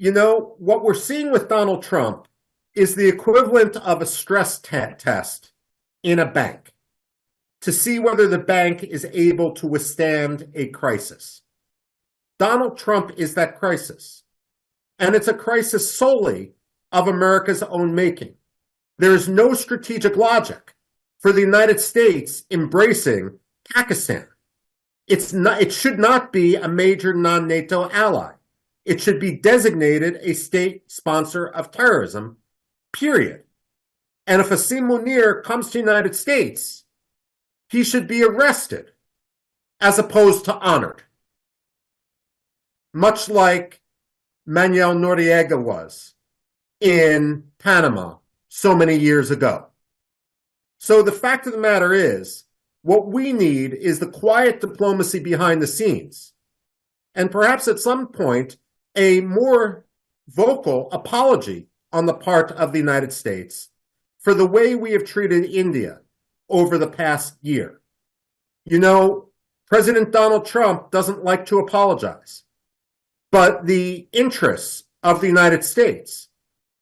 What we're seeing with Donald Trump is the equivalent of a stress test in a bank to see whether the bank is able to withstand a crisis. Donald Trump is that crisis. And it's a crisis solely of America's own making. There is no strategic logic for the United States embracing Pakistan. It should not be a major non-NATO ally. It should be designated a state sponsor of terrorism, period. And if Asim Munir comes to the United States, he should be arrested as opposed to honored. Much like Manuel Noriega was in Panama so many years ago. So the fact of the matter is, what we need is the quiet diplomacy behind the scenes. And perhaps at some point, a more vocal apology on the part of the United States for the way we have treated India over the past year. President Donald Trump doesn't like to apologize, but the interests of the United States,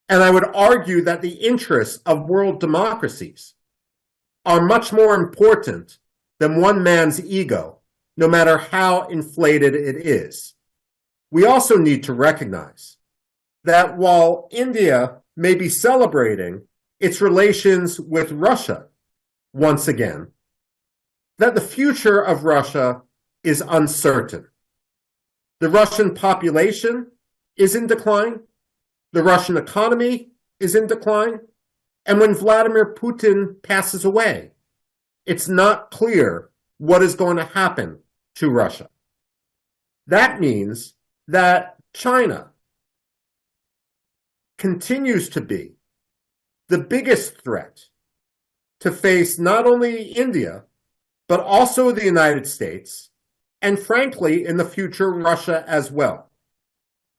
and I would argue that the interests of world democracies, are much more important than one man's ego, no matter how inflated it is. We also need to recognize that while India may be celebrating its relations with Russia once again, that the future of Russia is uncertain. The Russian population is in decline. The Russian economy is in decline. And when Vladimir Putin passes away, it's not clear what is going to happen to Russia. That means that China continues to be the biggest threat to face not only India, but also the United States, and frankly, in the future, Russia as well.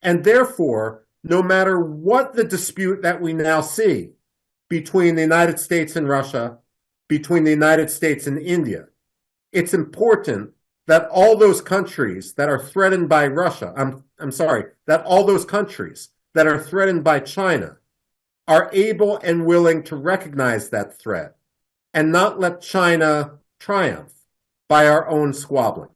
And therefore, no matter what the dispute that we now see between the United States and Russia, between the United States and India, it's important that all those countries that are threatened by Russia, that all those countries that are threatened by China are able and willing to recognize that threat and not let China triumph by our own squabbling.